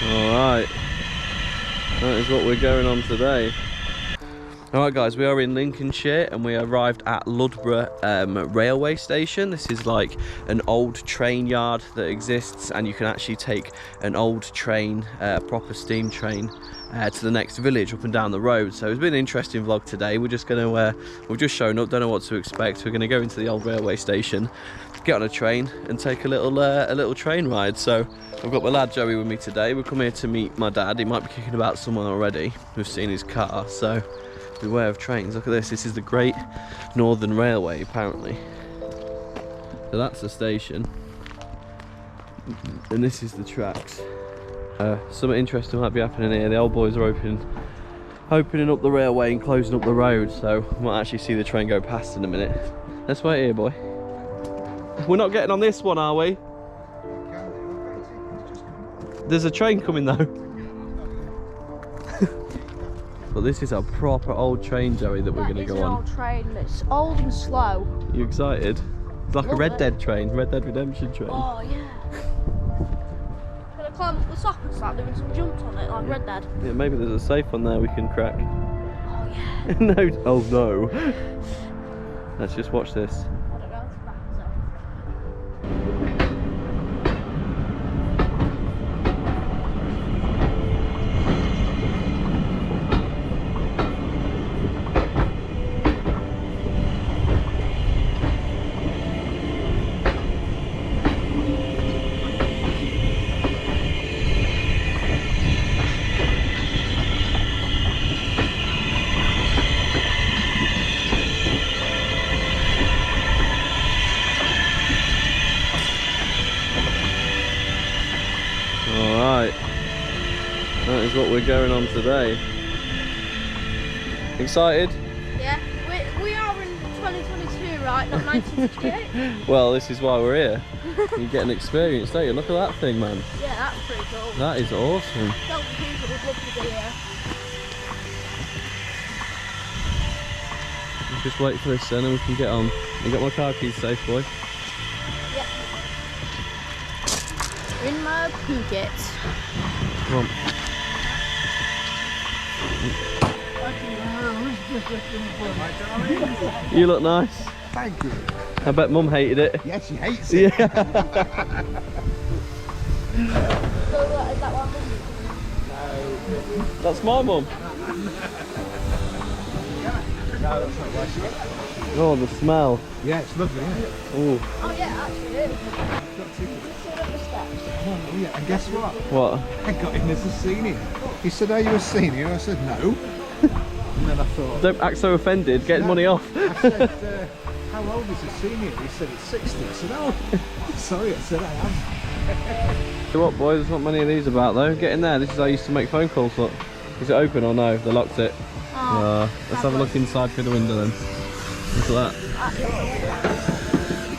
Alright, that is what we're going on today. Alright guys, we are in Lincolnshire and we arrived at Ludborough railway station. This is like an old train yard that exists, and you can actually take an old train, a proper steam train, to the next village up and down the road. So it's been an interesting vlog today. We're just going to, we've just shown up, don't know what to expect. We're going to go into the old railway station, get on a train and take a little train ride. So I've got my lad Joey with me today. We've come here to meet my dad. He might be kicking about somewhere already. We've seen his car, so beware of trains. Look at this. This is the Great Northern Railway, apparently. So that's the station, and this is the tracks. Something interesting might be happening here. The old boys are opening up the railway and closing up the road, so we might actually see the train go past in a minute. Let's wait here, boy. We're not getting on this one, are we? There's a train coming though. But this is a proper old train, Joey, that we're going to go on. It's an old train. It's old and slow. You excited? It's like a Red Dead train, Red Dead Redemption train. Oh yeah. Gonna climb up the top and start doing some jumps on it, like Red Dead. Yeah, maybe there's a safe one there we can crack. Oh yeah. No, oh no. Let's just watch this. I don't know. It's back, so. Alright, that is what we're going on today. Excited? Yeah, we are in 2022, right? Not 1968. Well, this is why we're here. You get an experience, don't you? Look at that thing, man. Yeah, that's pretty cool. That is awesome. Tell the people would love to be here. Just wait for this then and we can get on. You got my car keys safe, boy? Yeah. In my pocket. Come on. You look nice. Thank you. I bet Mum hated it. Yeah, she hates it. Yeah. So, is that one? That's my mum. No, that's not why she. Oh, the smell. Yeah, it's lovely, isn't it? Ooh. Oh yeah, actually it is. Oh, yeah, and guess what? What? I got in as a senior. He said, "Are you a senior?" I said, "No." And then I thought, Don't act so offended. Get money off. I said, "How old is a senior?" He said, "It's 60." I said, "Oh, sorry." I said, "I am." What, boys? There's not many of these about though. Get in there. This is how I used to make phone calls. Look. Is it open or no? They locked it. Oh, Let's have a look inside through the window then. Look at that.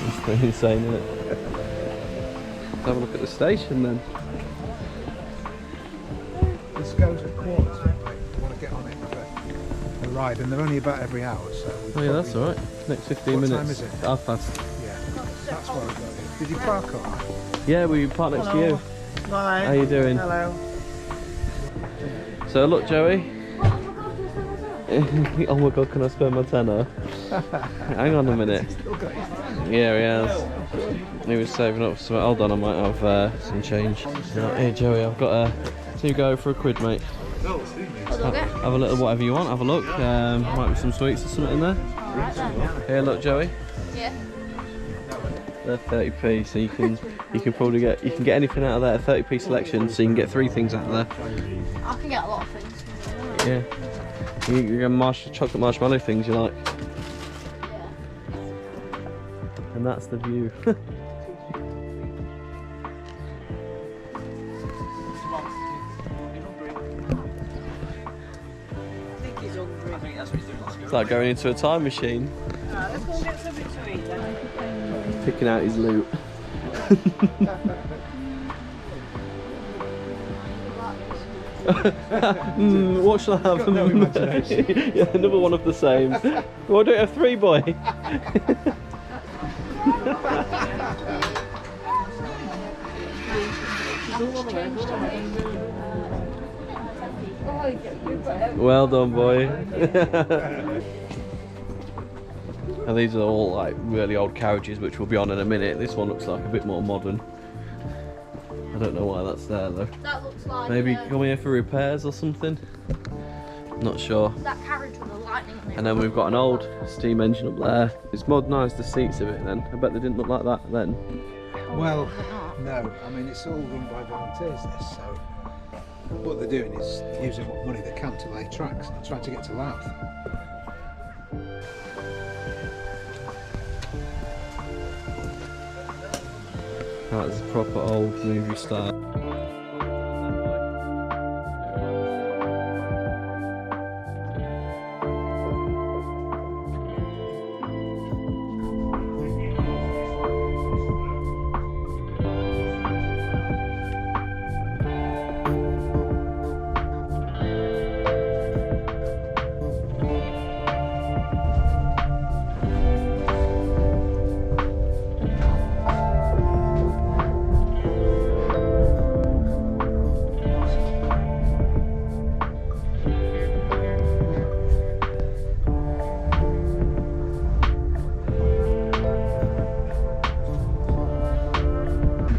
It's pretty insane, isn't it? Let's have a look at the station then. This goes at quarters. I want to get on it for a ride, and they're only about every hour. So. Oh yeah, that's all right. Next 15 minutes. What time is it? 1:30. Yeah, that's what I got in. Did you park on? Yeah, we parked next to you. Bye. How you doing? Hello. So look, Joey. Oh my god, can I spend my tenner? Hang on a minute. Yeah, he has. He was saving up for some. Hold on, I might have some change. Right, here, Joey, I've got two go for £1, mate. Have a little whatever you want. Have a look. Might be some sweets or something in there. Here, look, Joey. yeah. They're 30p, so you can probably get anything out of there. 30p selection, so you can get 3 things out of there. I can get a lot of things. Yeah. You get chocolate marshmallow things you like. Yeah. And that's the view. It's like going into a time machine. Let's go and get something to eat then. Picking out his loot. What shall I have? Got no imagination. Yeah, another one of the same. Why don't you have 3, boy? Well done, boy. And these are all like really old carriages, which we'll be on in a minute. This one looks like a bit more modern. I don't know why that's there though. That looks like Maybe come here for repairs or something. Not sure. that carriage with the lightning on it. And then we've got an old steam engine up there. It's modernised the seats a bit then. I bet they didn't look like that then. Well, no, I mean it's all run by volunteers this, so what they're doing is using what money they can to lay tracks and trying to get to Louth. That's a proper old movie style.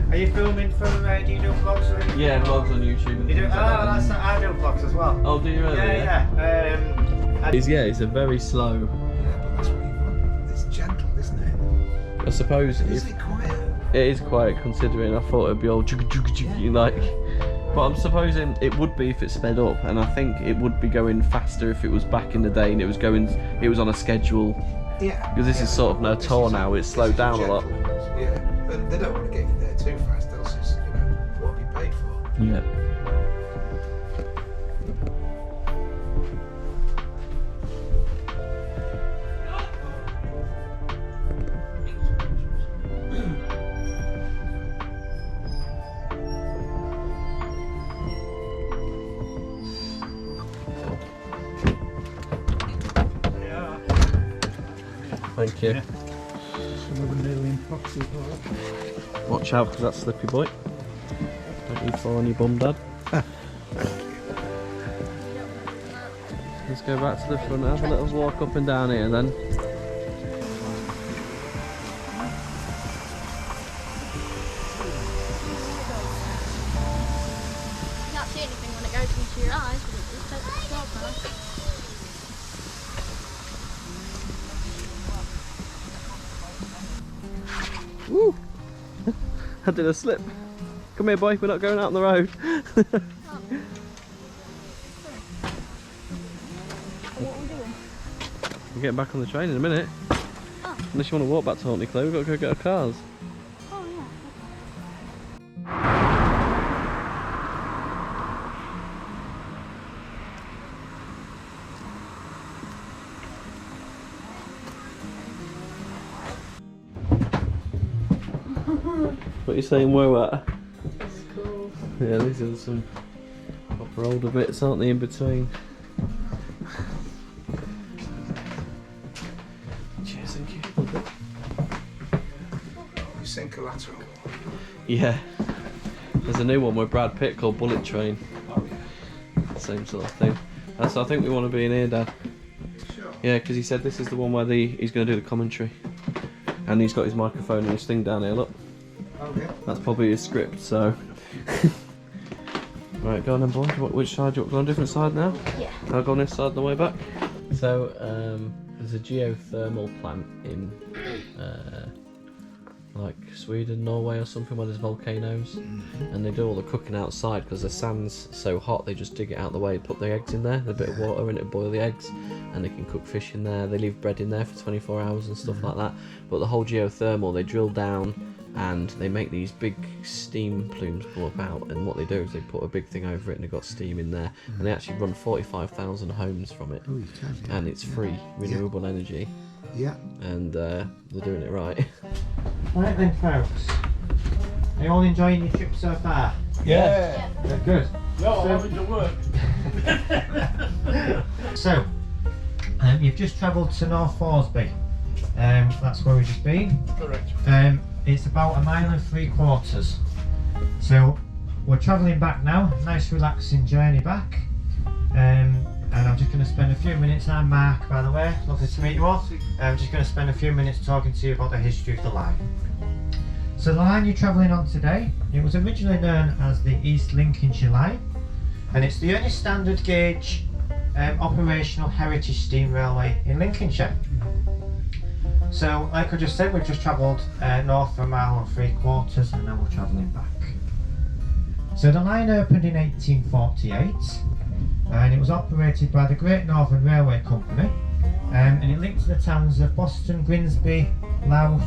Are you filming for, do you do vlogs or anything? Yeah, vlogs on YouTube. And You do? Oh, things like that. that's, I do vlogs as well. Oh, do you really? Yeah. It's a very slow. Yeah, but that's what you want. It's gentle, isn't it? I suppose Is if it quiet? it is quiet considering I thought it'd be all like. But I'm supposing it would be if it sped up, and I think it would be going faster if it was back in the day and it was on a schedule. Yeah. Because this is sort of no tour now, it's slowed down a lot. Yeah, but they don't want to get you there too fast, else it's, what have you paid for? Yeah. Thank you. Some of them nearly impossible. Watch out, because that's slippy boy. Don't you fall on your bum, Dad. Let's go back to the front, have a little walk up and down here then. You can't see anything when it goes into your eyes, but it just takes the job now. Woo! I did a slip. Come here, boy, we're not going out on the road. What are we doing? We're getting back on the train in a minute. Oh. Unless you want to walk back to Hauntley Clay, we've got to go get our cars. Oh yeah. What are you saying we're at? That's cool. Yeah, these are some proper older bits, aren't they, in between? Cheers, thank you. You sing collateral. Yeah. There's a new one with Brad Pitt called Bullet Train. Oh yeah. Same sort of thing. So I think we want to be in here, Dad. Sure. Yeah, because he said this is the one where he's going to do the commentary. And he's got his microphone and his thing down here, look. Oh yeah. That's probably his script, so... Right, go on then, boy. Which side do you want? Go on a different side now? Yeah. I'll go on this side on the way back. So, there's a geothermal plant in, like Sweden, Norway or something, where there's volcanoes. And they do all the cooking outside because the sand's so hot, they just dig it out the way, put the eggs in there, a bit of water in it, boil the eggs, and they can cook fish in there. They leave bread in there for 24 hours and stuff like that. But the whole geothermal, they drill down and they make these big steam plumes come up out, and what they do is they put a big thing over it and they've got steam in there, and they actually run 45,000 homes from it, Oh, you can. Yeah. and it's free, renewable energy, Yeah. and they're doing it right. Right then, folks. Are you all enjoying your trip so far? Yeah. Good. No, I'm having to work. So, you've just travelled to North Thoresby. That's where we've just been. Correct. It's about 1.75 miles. So, we're travelling back now. Nice relaxing journey back. And I'm just going to spend a few minutes. I'm Mark, by the way. Lovely to meet you all. I'm just going to spend a few minutes talking to you about the history of the line. So the line you're travelling on today, it was originally known as the East Lincolnshire Line, and it's the only standard gauge operational heritage steam railway in Lincolnshire. So like I just said, we've just travelled north for 1 3/4 miles, and now we're travelling back. So the line opened in 1848, and it was operated by the Great Northern Railway Company, and it linked to the towns of Boston, Grimsby, Louth,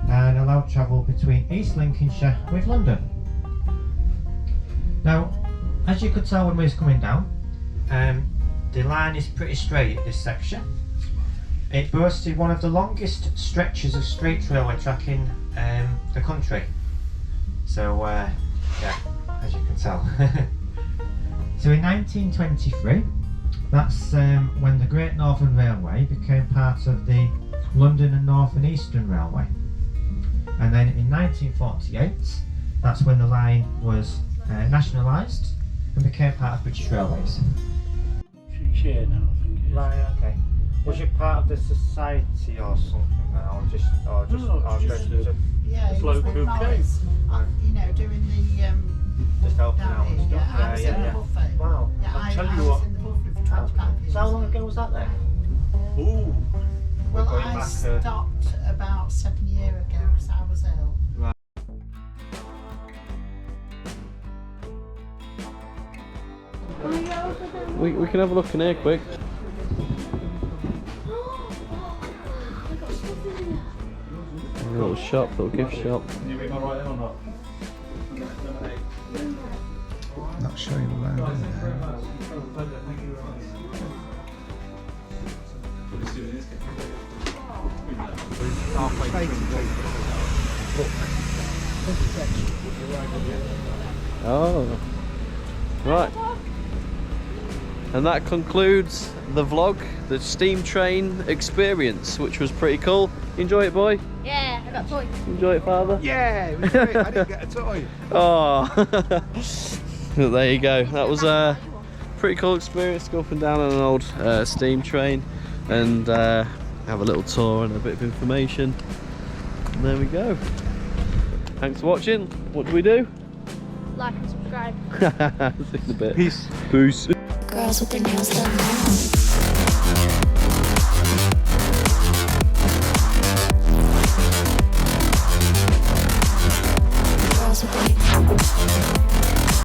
and allowed travel between East Lincolnshire with London. Now, as you could tell when we was coming down, the line is pretty straight at this section. It boasted one of the longest stretches of straight railway track in the country. So, yeah, as you can tell. So in 1923, that's when the Great Northern Railway became part of the London and North and Eastern Railway. And then in 1948, that's when the line was nationalised and became part of British Railways. Share now, I think it is. Right, okay. Was it part of the society or something, or just Yeah, it was bloke with who Morris, you know, doing the just helping down out and here, stuff? yeah, I was in the buffet. Wow. Yeah, I'll tell I you was what. in the buffet for 25 years. So how long ago was that then? Ooh, Well, going I back, stopped about 7 years ago because I was ill. We can have a look in here quick. A little shop, little gift shop. Not showing around, is it? Oh, right. And that concludes the vlog, the steam train experience, which was pretty cool. Enjoy it, boy? Yeah, I got a toy. Enjoy it, father? Yeah, it was great. I didn't get a toy. Oh, there you go. That was a pretty cool experience to go up and down on an old steam train and have a little tour and a bit of information. And there we go. Thanks for watching. What do we do? Like and subscribe. See you in a bit. Peace. Peace. Girls with their nails done now.